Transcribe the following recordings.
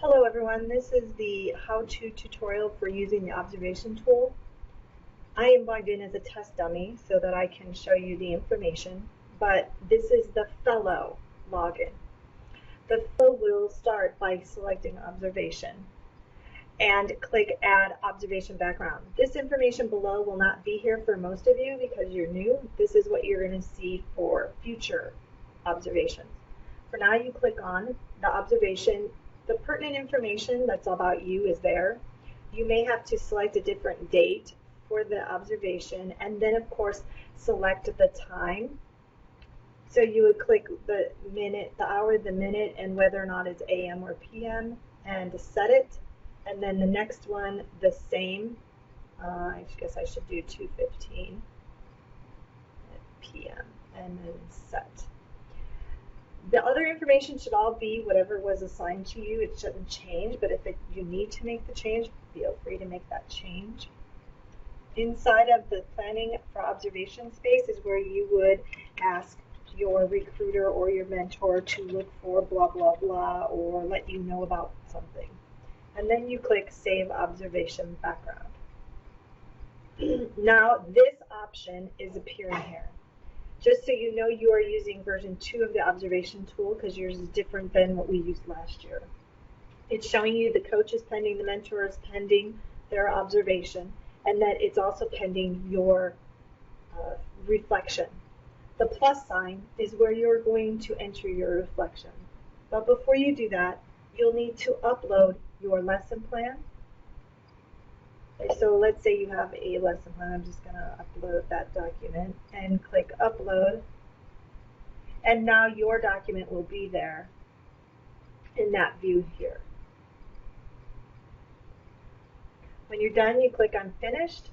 Hello everyone, this is the how-to tutorial for using the observation tool. I am logged in as a test dummy so that I can show you the information, but this is the fellow login. The fellow will start by selecting observation and click add observation background. This information below will not be here for most of you because you're new. This is what you're going to see for future observations. For now, you click on the observation. The pertinent information that's about you is there. You may have to select a different date for the observation, and then of course select the time. So you would click the minute, the hour, the minute, and whether or not it's AM or PM, and set it. And then the next one, the same. I guess I should do 2:15 PM, and then set. The other information should all be whatever was assigned to you. It shouldn't change, but if you need to make the change, feel free to make that change. Inside of the planning for observation space is where you would ask your recruiter or your mentor to look for blah, blah, blah, or let you know about something. And then you click Save Observation Background. Now, this option is appearing here. Just so you know, you are using version 2 of the observation tool because yours is different than what we used last year. It's showing you the coach is pending, the mentor is pending their observation, and that it's also pending your reflection. The plus sign is where you're going to enter your reflection. But before you do that, you'll need to upload your lesson plan. So let's say you have a lesson plan. I'm just going to upload that document and click upload. And now your document will be there in that view here. When you're done, you click on finished,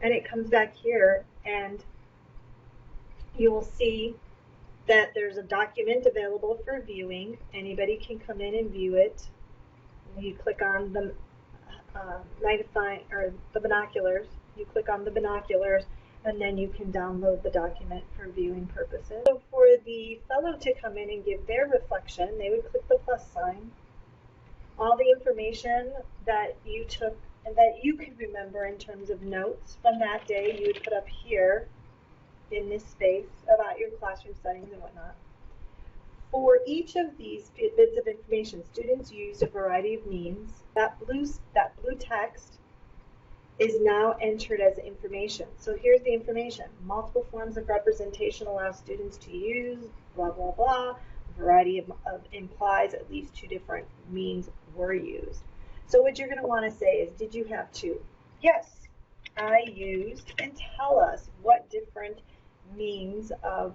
and it comes back here, and you will see that there's a document available for viewing. Anybody can come in and view it. You click on the magnifying or the binoculars. You click on the binoculars, and then you can download the document for viewing purposes. So for the fellow to come in and give their reflection, they would click the plus sign. All the information that you took and that you can remember in terms of notes from that day, you would put up here in this space about your classroom settings and whatnot. For each of these bits of information, students used a variety of means. That blue text is now entered as information. So here's the information. Multiple forms of representation allow students to use, blah, blah, blah. A variety of implies at least 2 different means were used. So what you're going to want to say is, did you have 2? Yes, I used, and tell us what different means of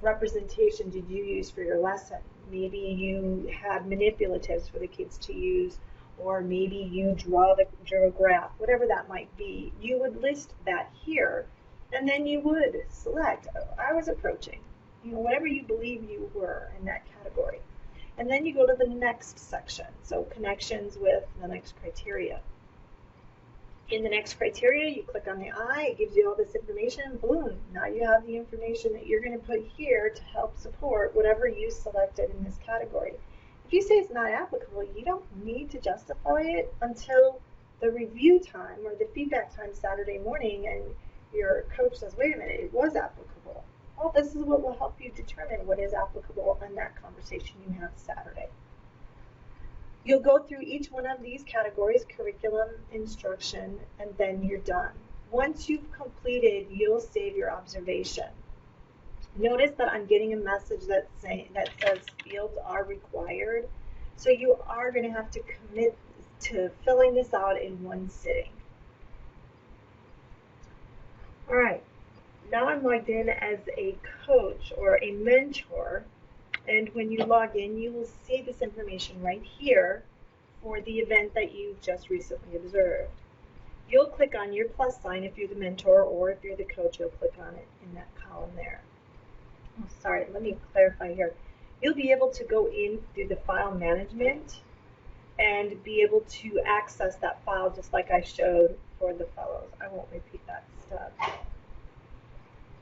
representation did you use for your lesson. Maybe you had manipulatives for the kids to use, or maybe you drew a graph, whatever that might be. You would list that here, and then you would select, I was approaching, whatever you believe you were in that category. And then you go to the next section, so connections with the next criteria. In the next criteria, you click on the eye, it gives you all this information, boom, now you have the information that you're going to put here to help support whatever you selected in this category. If you say it's not applicable, you don't need to justify it until the review time or the feedback time Saturday morning, and your coach says, wait a minute, it was applicable. Well, this is what will help you determine what is applicable in that conversation you have Saturday. You'll go through each one of these categories, curriculum, instruction, and then you're done. Once you've completed, you'll save your observation. Notice that I'm getting a message that says fields are required. So you are going to have to commit to filling this out in one sitting. All right, now I'm logged in as a coach or a mentor. And when you log in, you will see this information right here for the event that you've just recently observed. You'll click on your plus sign if you're the mentor, or if you're the coach, you'll click on it in that column there. Oh, sorry, let me clarify here. You'll be able to go in through the file management and be able to access that file just like I showed for the fellows. I won't repeat that step.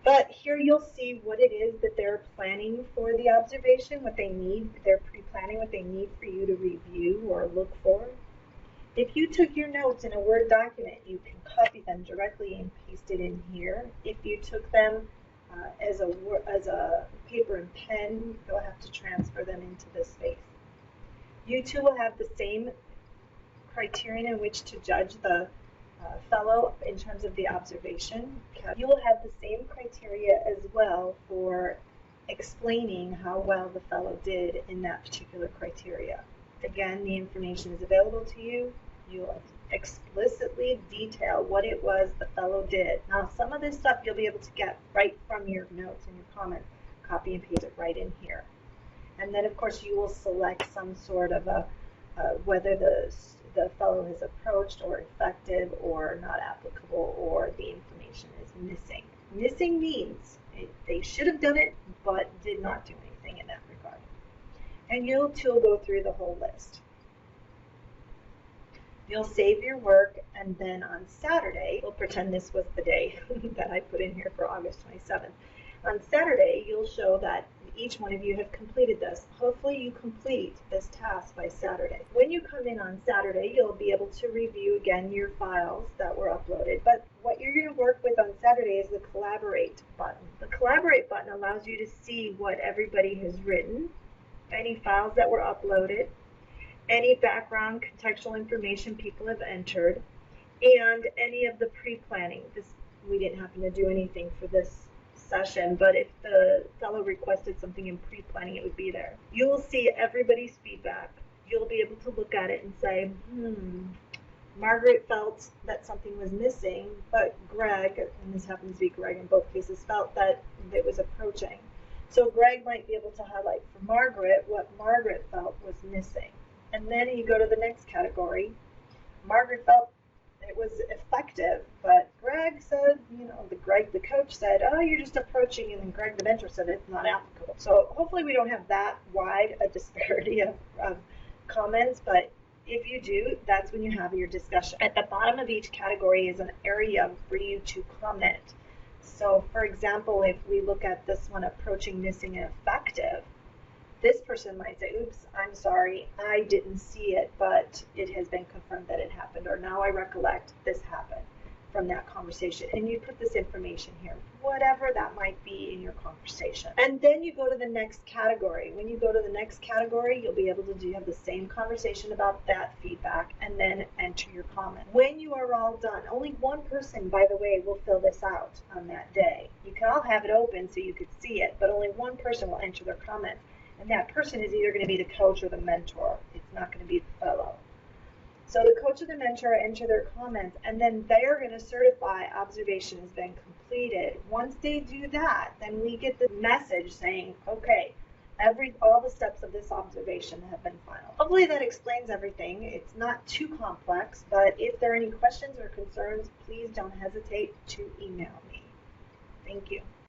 But here you'll see what it is that they're planning for the observation, what they need, their pre-planning. understanding what they need for you to review or look for. If you took your notes in a Word document, you can copy them directly and paste it in here. If you took them as a paper and pen, you'll have to transfer them into this space. You two will have the same criterion in which to judge the fellow in terms of the observation. You will have the same criteria as well for explaining how well the fellow did in that particular criteria. Again, the information is available to you. You'll explicitly detail what it was the fellow did. Now, some of this stuff you'll be able to get right from your notes and your comments. Copy and paste it right in here. And then, of course, you will select some sort of a, whether the fellow is approached or effective or not applicable or the information is missing. Missing means they should have done it but did not do anything in that regard. And you'll too go through the whole list. You'll save your work, and then on Saturday, we'll pretend this was the day that I put in here for August 27th. On Saturday, you'll show that each one of you have completed this. Hopefully you complete this task by Saturday. When you come in on Saturday, you'll be able to review again your files that were uploaded. But what you're going to work with on Saturday is the Collaborate button. The Collaborate button allows you to see what everybody has written, any files that were uploaded, any background contextual information people have entered, and any of the pre-planning. We didn't happen to do anything for this session, but if the fellow requested something in pre-planning, it would be there. You will see everybody's feedback. You'll be able to look at it and say, Margaret felt that something was missing, but Greg, and this happens to be Greg in both cases, felt that it was approaching. So Greg might be able to highlight for Margaret what Margaret felt was missing. And then you go to the next category. Margaret felt it was effective, but Greg said, Greg the coach said, oh, you're just approaching, and then Greg the mentor said it's not applicable. So hopefully we don't have that wide a disparity of comments, but if you do, that's when you have your discussion. At the bottom of each category is an area for you to comment. So for example, if we look at this one, approaching, missing, and effective, this person might say, oops, I'm sorry, I didn't see it, but it has been confirmed that it happened, or now I recollect this happened from that conversation. And you put this information here, whatever that might be in your conversation. And then you go to the next category. When you go to the next category, you'll be able to have the same conversation about that feedback and then enter your comment. When you are all done, only one person, by the way, will fill this out on that day. You can all have it open so you could see it, but only one person will enter their comment. And that person is either going to be the coach or the mentor. It's not going to be the fellow. So the coach or the mentor enter their comments, and then they are going to certify observation has been completed. Once they do that, then we get the message saying, okay, all the steps of this observation have been filed. Hopefully that explains everything. It's not too complex, but if there are any questions or concerns, please don't hesitate to email me. Thank you.